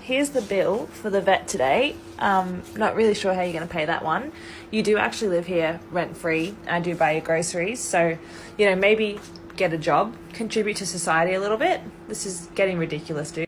Here's the bill for the vet today. Not really sure how you're going to pay that one. You do actually live here rent-free. I do buy your groceries. So, maybe get a job, contribute to society a little bit. This is getting ridiculous, dude.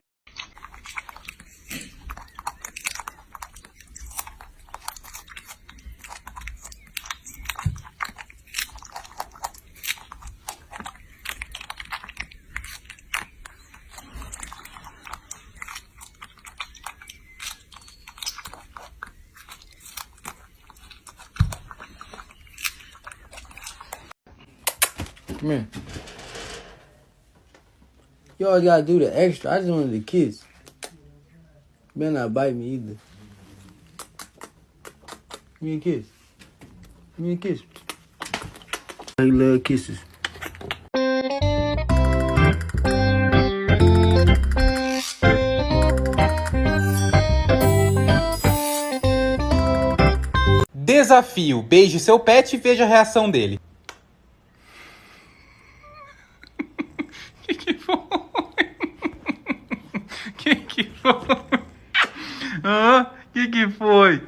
Come here. You always gotta do the extra. I just wanted to kiss. You better not bite me either. Give me a kiss. Give me a kiss. I love kisses. Desafio: beije seu pet e veja a reação dele. Que foi? Que foi? Ah, que foi?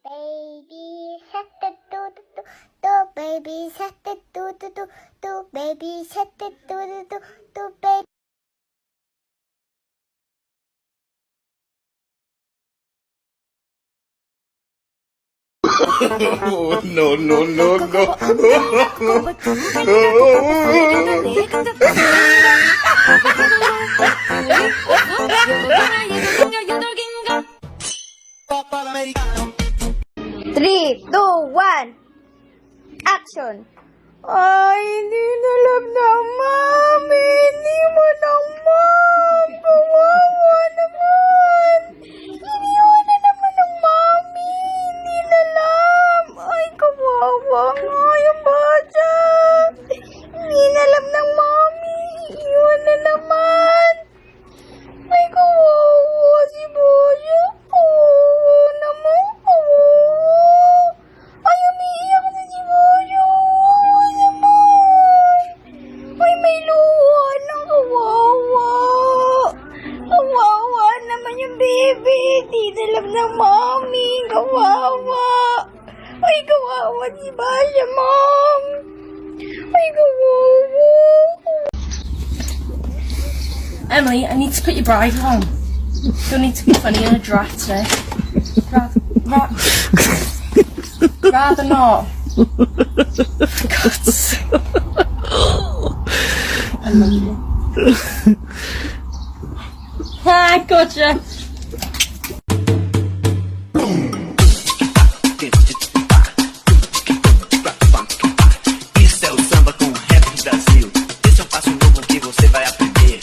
Baby shark do do do do, baby shark do do do do, baby shark do do do do, baby. Oh, no. Three, two, one, action! Ay, hindi nalab na, Mami! Hindi mo na, Mom! Kawawa naman! Iniwan na naman ng Mami! Hindi nalab! Ay, kawawa nga yung bata! Hindi nalab ng Mami! Iniwan na naman! Ay, kawawa si Boya! Kawawa naman! Kawawa! Ay, umiiyak na si Boya! Kawawa naman! Ay, may luha ng kawawa! Kawawa naman yung baby! Di alam ng Mami! Kawawa! Ay, kawawa si Boya, Mom! Ay, kawawa! Emily, I need to put your bridle on. Don't need to be funny in a draft today. Rather not. For God's sake. I love you. Ah, gotcha. Isso é o samba com o rap do Brasil. Esse é um passo novo que você vai aprender.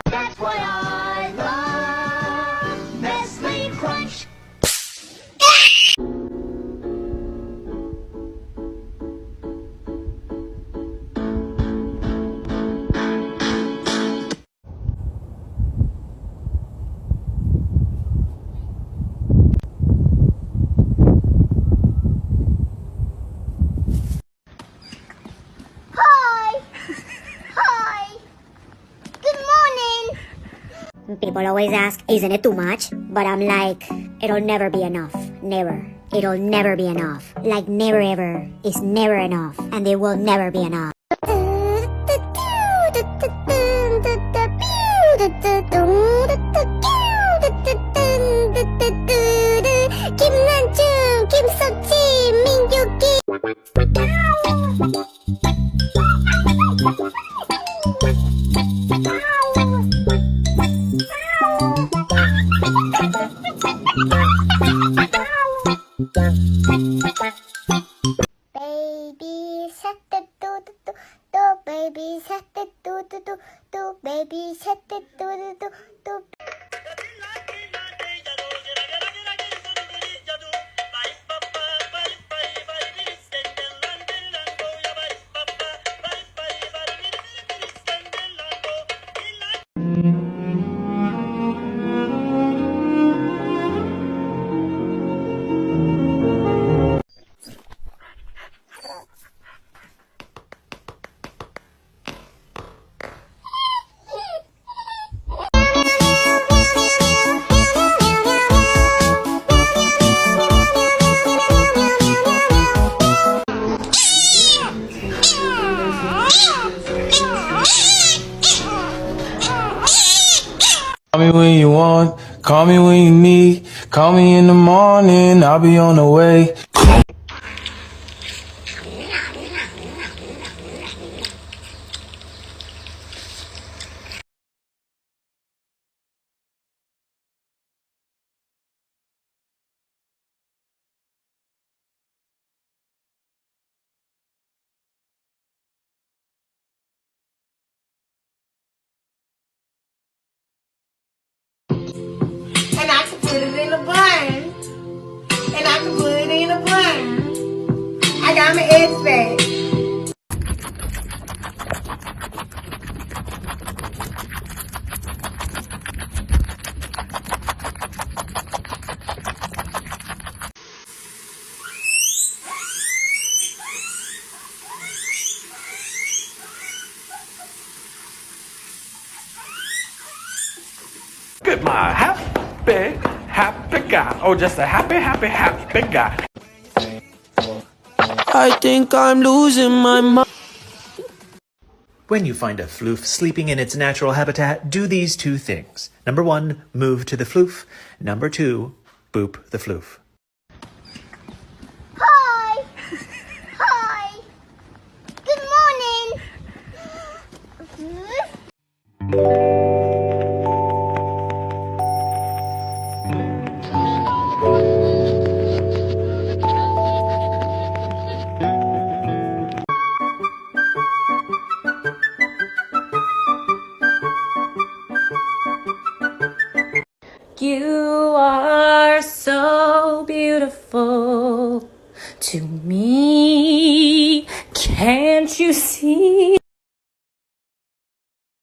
That's what I love, Nestle Crunch. Hi. Good morning. People always ask, isn't it too much? But I'm like, it'll never be enough. Never. It'll never be enough. Like never ever is never enough. And it will never be enough. Baby shark do do do do, baby shark do do do do, baby shark do do do do. Call me when you want, call me when you need, call me in the morning, I'll be on the way. And I can put it in a bun. And I can put it in a bun. I got my eggs back. Get my happy guy. Oh, just a happy guy. I think I'm losing my mind. When you find a floof sleeping in its natural habitat, do these two things. Number 1, move to the floof. Number 2, boop the floof. Hi! Hi! Good morning! You are so beautiful to me. Can't you see?